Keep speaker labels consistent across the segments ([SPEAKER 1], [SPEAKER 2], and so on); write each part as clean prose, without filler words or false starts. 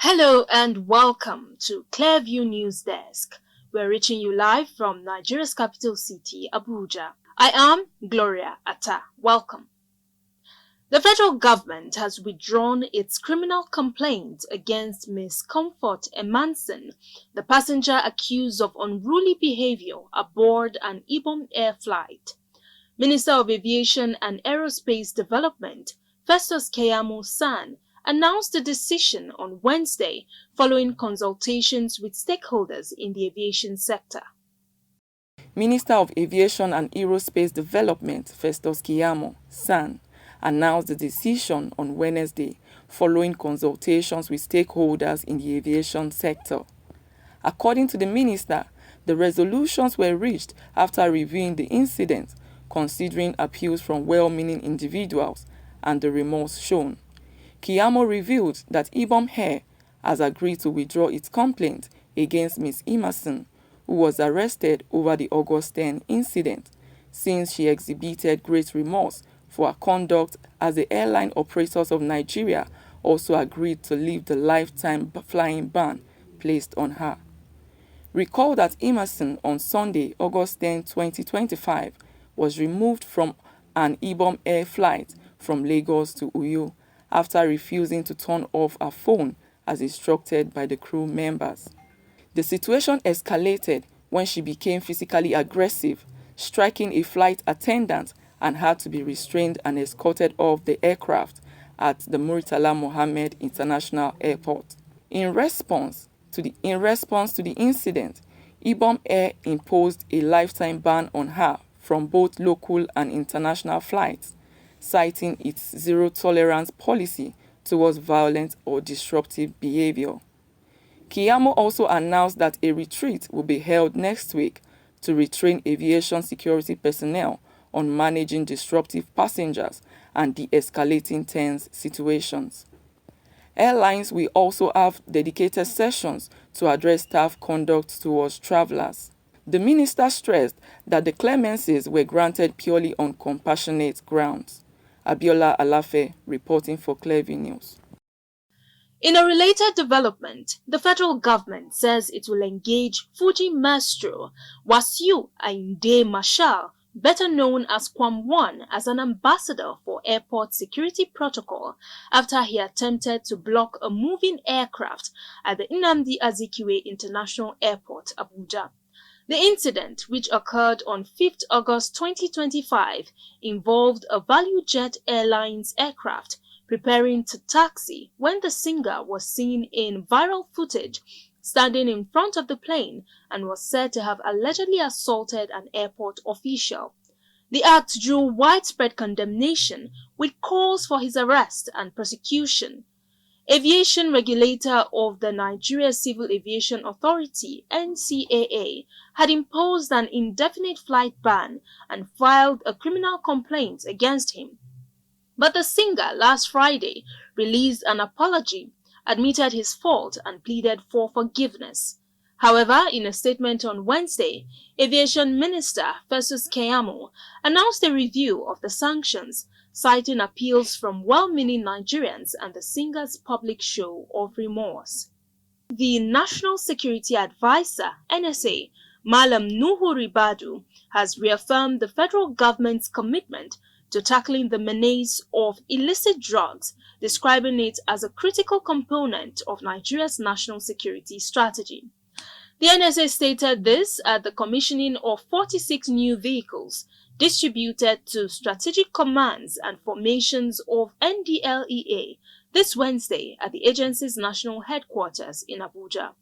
[SPEAKER 1] Hello and welcome to Clearview News Desk. We're reaching you live from Nigeria's capital city, Abuja. I am Gloria Atta. Welcome. The federal government has withdrawn its criminal complaint against Ms. Comfort Emanson, the passenger accused of unruly behavior aboard an Ibon Air flight. Minister of Aviation and Aerospace Development, Festus Keyamo San, announced the decision on Wednesday following consultations with stakeholders in the aviation sector.
[SPEAKER 2] Minister of Aviation and Aerospace Development, Festus Keyamo San, announced the decision on Wednesday following consultations with stakeholders in the aviation sector. According to the minister, the resolutions were reached after reviewing the incident, considering appeals from well-meaning individuals and the remorse shown. Keyamo revealed that Ibon Air has agreed to withdraw its complaint against Ms. Emerson, who was arrested over the August 10 incident, since she exhibited great remorse for her conduct, as the airline operators of Nigeria also agreed to lift the lifetime flying ban placed on her. Recall that Emerson on Sunday, August 10, 2025, was removed from an Ibon Air flight from Lagos to Uyo after refusing to turn off her phone as instructed by the crew members. The situation escalated when she became physically aggressive, striking a flight attendant, and had to be restrained and escorted off the aircraft at the Murtala Mohammed International Airport. In response to the incident, Ibon Air imposed a lifetime ban on her from both local and international flights, citing its zero-tolerance policy towards violent or disruptive behavior. Keyamo also announced that a retreat will be held next week to retrain aviation security personnel on managing disruptive passengers and de-escalating tense situations. Airlines will also have dedicated sessions to address staff conduct towards travelers. The minister stressed that the clemencies were granted purely on compassionate grounds. Abiola Alafe reporting for Clearview News.
[SPEAKER 1] In a related development, the federal government says it will engage Fuji Merro Wasiu Ayinde Marshal, better known as Kwam1, as an ambassador for airport security protocol after he attempted to block a moving aircraft at the Nnamdi International Airport, Abuja. The incident, which occurred on 5th August 2025, involved a ValueJet Airlines aircraft preparing to taxi when the singer was seen in viral footage standing in front of the plane and was said to have allegedly assaulted an airport official. The act drew widespread condemnation, with calls for his arrest and prosecution. Aviation regulator of the Nigeria Civil Aviation Authority (NCAA) had imposed an indefinite flight ban and filed a criminal complaint against him. But the singer last Friday released an apology, admitted his fault, and pleaded for forgiveness. However, in a statement on Wednesday, Aviation Minister Festus Keyamo announced a review of the sanctions, citing appeals from well-meaning Nigerians and the singer's public show of remorse. The National Security Advisor, NSA, Malam Nuhu Ribadu, has reaffirmed the federal government's commitment to tackling the menace of illicit drugs, describing it as a critical component of Nigeria's national security strategy. The NSA stated this at the commissioning of 46 new vehicles distributed to strategic commands and formations of NDLEA this Wednesday at the agency's national headquarters in Abuja.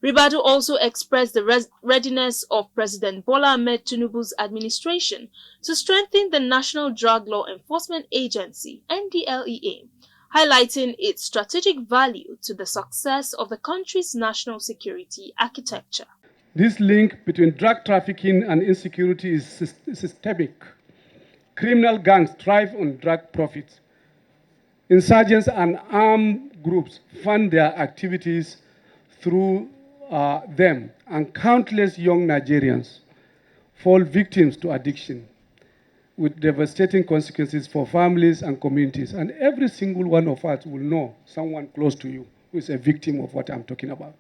[SPEAKER 1] Ribadu also expressed the readiness of President Bola Ahmed Tinubu's administration to strengthen the National Drug Law Enforcement Agency, NDLEA, highlighting its strategic value to the success of the country's national security architecture.
[SPEAKER 3] This link between drug trafficking and insecurity is systemic. Criminal gangs thrive on drug profits. Insurgents and armed groups fund their activities through them, and countless young Nigerians fall victims to addiction, with devastating consequences for families and communities. And every single one of us will know someone close to you who is a victim of what I'm talking about.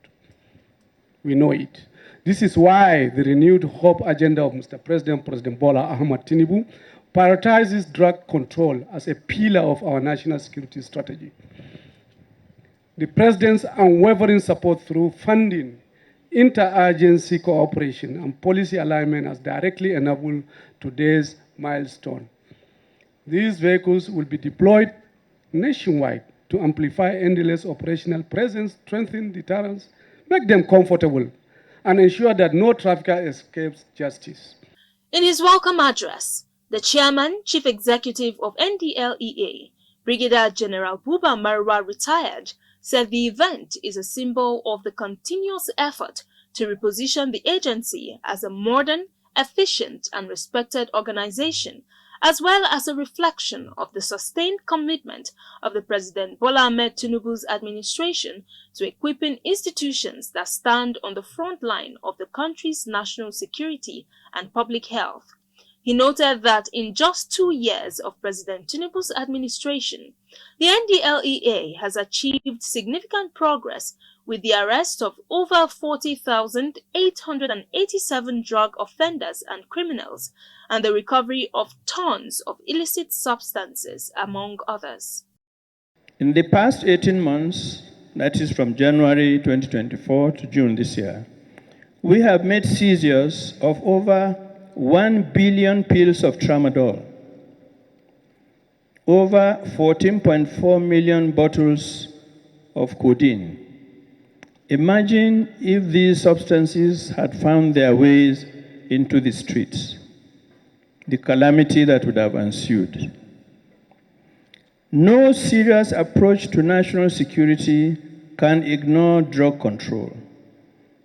[SPEAKER 3] We know it. This is why the renewed hope agenda of Mr. President, President Bola Ahmed Tinubu, prioritizes drug control as a pillar of our national security strategy. The President's unwavering support through funding, interagency cooperation, and policy alignment has directly enabled today's milestone. These vehicles will be deployed nationwide to amplify NDLE's operational presence, strengthen deterrence, make them comfortable, and ensure that no trafficker escapes justice.
[SPEAKER 1] In his welcome address, the Chairman, Chief Executive of NDLEA, Brigadier General Buba Marwa, retired, said the event is a symbol of the continuous effort to reposition the agency as a modern, efficient, and respected organization, as well as a reflection of the sustained commitment of the President Bola Ahmed Tinubu's administration to equipping institutions that stand on the front line of the country's national security and public health. He noted that in just 2 years of President Tinubu's administration, the NDLEA has achieved significant progress with the arrest of over 40,887 drug offenders and criminals and the recovery of tons of illicit substances, among others.
[SPEAKER 4] In the past 18 months, that is from January 2024 to June this year, we have made seizures of over 1 billion pills of tramadol, over 14.4 million bottles of codeine. Imagine if these substances had found their ways into the streets, the calamity that would have ensued. No serious approach to national security can ignore drug control.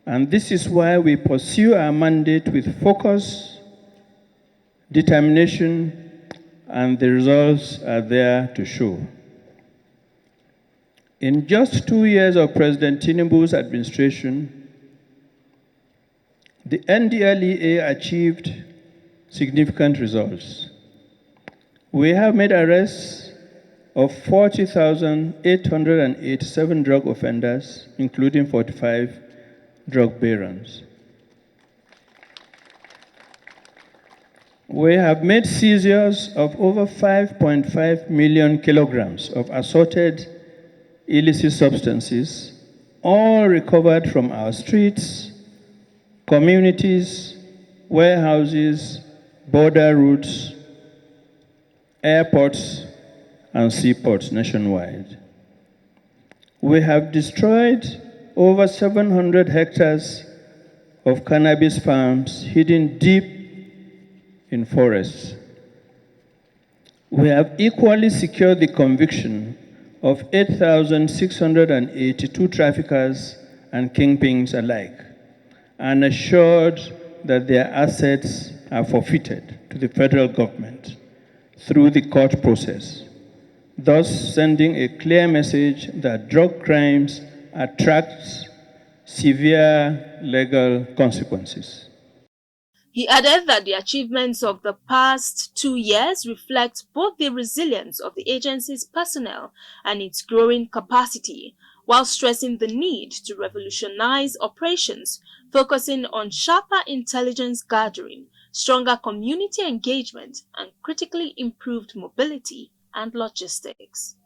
[SPEAKER 4] And this is why we pursue our mandate with focus, determination, and the results are there to show. In just 2 years of President Tinubu's administration, the NDLEA achieved significant results. We have made arrests of 40,887 drug offenders, including 45 drug barons. We have made seizures of over 5.5 million kilograms of assorted illicit substances, all recovered from our streets, communities, warehouses, border routes, airports, and seaports nationwide. We have destroyed over 700 hectares of cannabis farms hidden deep in forests. We have equally secured the conviction of 8,682 traffickers and kingpins alike, and assured that their assets are forfeited to the federal government through the court process, thus sending a clear message that drug crimes attract severe legal consequences.
[SPEAKER 1] He added that the achievements of the past 2 years reflect both the resilience of the agency's personnel and its growing capacity, while stressing the need to revolutionize operations, focusing on sharper intelligence gathering, stronger community engagement, and critically improved mobility and logistics.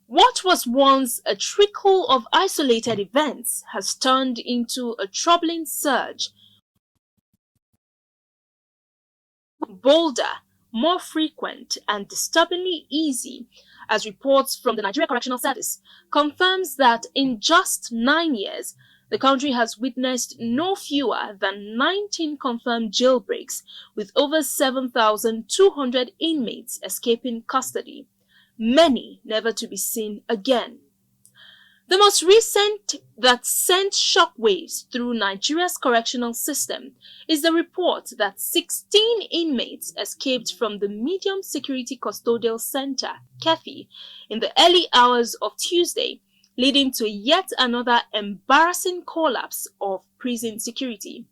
[SPEAKER 1] What was once a trickle of isolated events has turned into a troubling surge, bolder, more frequent, and disturbingly easy, as reports from the Nigeria Correctional Service confirms that in just 9 years, the country has witnessed no fewer than 19 confirmed jailbreaks, with over 7,200 inmates escaping custody, many never to be seen again. The most recent that sent shockwaves through Nigeria's correctional system is the report that 16 inmates escaped from the Medium Security Custodial Center, KEFI, in the early hours of Tuesday, leading to yet another embarrassing collapse of prison security.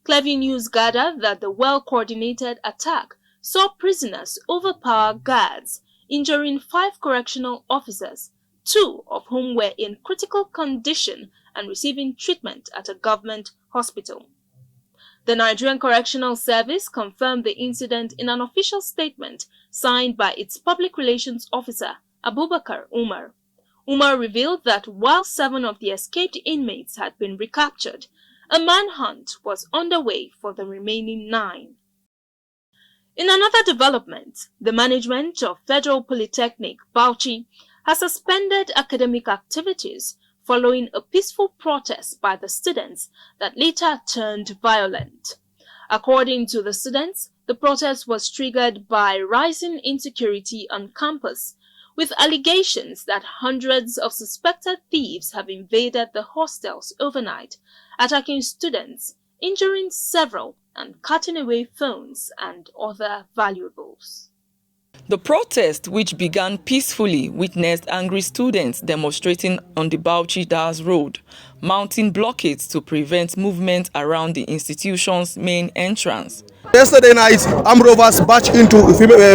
[SPEAKER 1] Clevy News gathered that the well-coordinated attack saw prisoners overpower guards, injuring 5 correctional officers, 2 of whom were in critical condition and receiving treatment at a government hospital. The Nigerian Correctional Service confirmed the incident in an official statement signed by its public relations officer, Abubakar Umar. Umar revealed that while 7 of the escaped inmates had been recaptured, a manhunt was underway for the remaining 9. In another development, the management of Federal Polytechnic, Bauchi, has suspended academic activities following a peaceful protest by the students that later turned violent. According to the students, the protest was triggered by rising insecurity on campus, with allegations that hundreds of suspected thieves have invaded the hostels overnight, attacking students, injuring several, and cutting away phones and other valuables.
[SPEAKER 2] The protest, which began peacefully, witnessed angry students demonstrating on the Bauchi-Dars Road, mounting blockades to prevent movement around the institution's main entrance.
[SPEAKER 5] Yesterday night, armed robbers barged into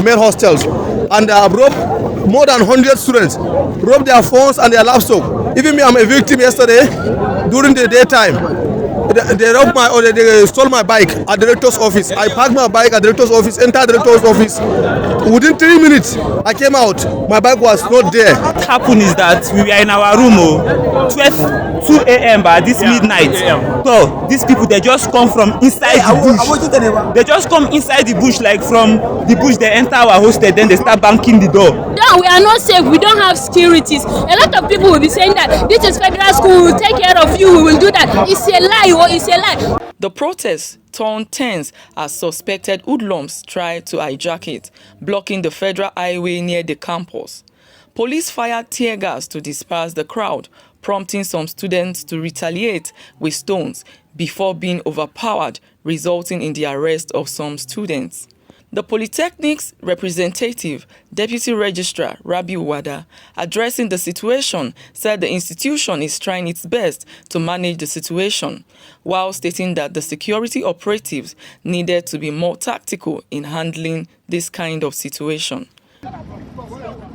[SPEAKER 5] male hostels and robbed more than 100 students, robbed their phones and their laptop. Even me, I'm a victim yesterday during the daytime. They stole my bike at the director's office. I parked my bike at the director's office, entered the director's office. Within 3 minutes, I came out. My bike was not there.
[SPEAKER 6] What happened is that we were in our room, 2 a.m. by this midnight. So these people, they just come from inside the bush. They just come inside the bush, like from the bush, they enter our hostel, then they start banking the door.
[SPEAKER 7] No, we are not safe. We don't have securities. A lot of people will be saying that this is federal school, we will take care of you, we will do that. It's a lie. It's a lie.
[SPEAKER 2] The protest turned tense as suspected hoodlums tried to hijack it, blocking the federal highway near the campus. Police fired tear gas to disperse the crowd, prompting some students to retaliate with stones before being overpowered, resulting in the arrest of some students. The Polytechnic's representative, Deputy Registrar Rabi Wada, addressing the situation, said the institution is trying its best to manage the situation, while stating that the security operatives needed to be more tactical in handling this kind of situation.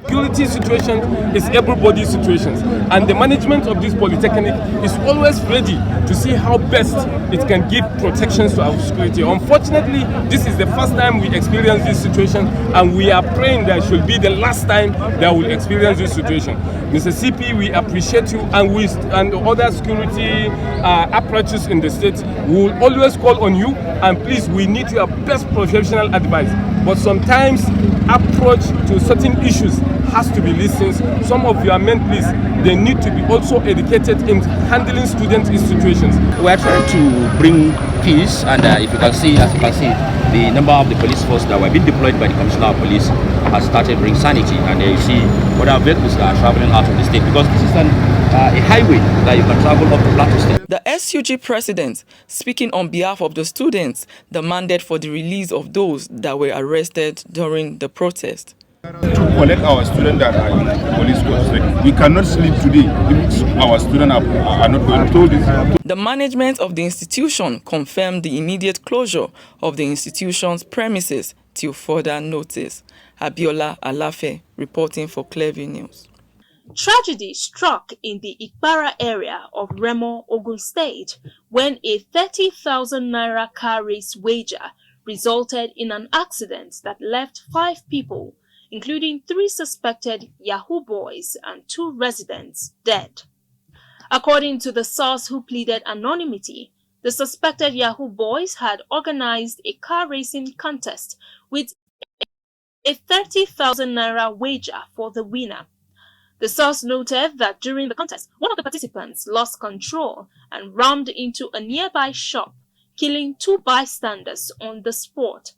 [SPEAKER 8] Security situation is everybody's situation, and the management of this polytechnic is always ready to see how best it can give protections to our security. Unfortunately, this is the first time we experience this situation, and we are praying that it should be the last time that we'll experience this situation. Mr. CP, we appreciate you, and other security apparatus in the state. We will always call on you, and please, we need your best professional advice. But sometimes approach to certain issues has to be listened. Some of your men, please, they need to be also educated in handling student situations.
[SPEAKER 9] We are trying to bring peace, and if you can see, the number of the police force that were being deployed by the Commissioner of Police has started bringing sanity, and you see other vehicles that are traveling out of the state, because this is a highway that you can travel up to Plateau State.
[SPEAKER 2] The SUG president, speaking on behalf of the students, demanded for the release of those that were arrested during the protest.
[SPEAKER 10] To collect our students that are in police custody, we cannot sleep today if our students are not going to this.
[SPEAKER 2] The management of the institution confirmed the immediate closure of the institution's premises till further notice. Abiola Alafe, reporting for Clearview News.
[SPEAKER 1] Tragedy struck in the Ikpara area of Remo, Ogun State, when a 30,000 naira car race wager resulted in an accident that left 5 people, including 3 suspected Yahoo boys and 2 residents, dead. According to the source who pleaded anonymity, the suspected Yahoo boys had organized a car racing contest with a 30,000 naira wager for the winner. The source noted that during the contest, one of the participants lost control and rammed into a nearby shop, killing 2 bystanders on the spot.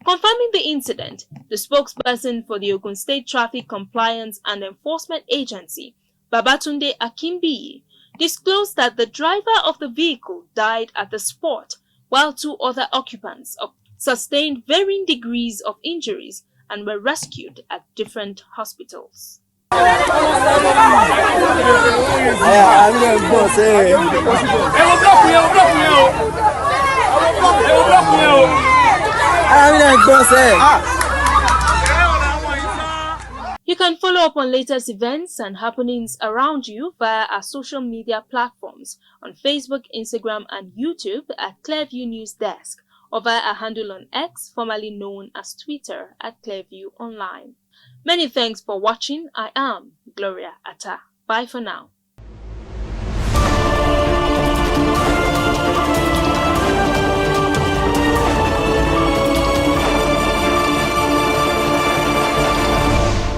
[SPEAKER 1] Confirming the incident, the spokesperson for the Ogun State Traffic Compliance and Enforcement Agency, Babatunde Akimbiyi, disclosed that the driver of the vehicle died at the spot, while 2 other occupants sustained varying degrees of injuries and were rescued at different hospitals. You can follow up on latest events and happenings around you via our social media platforms on Facebook, Instagram, and YouTube at Clearview News Desk, or via our handle on X, formerly known as Twitter, at Clearview Online. Many thanks for watching. I am Gloria Atta. Bye for now.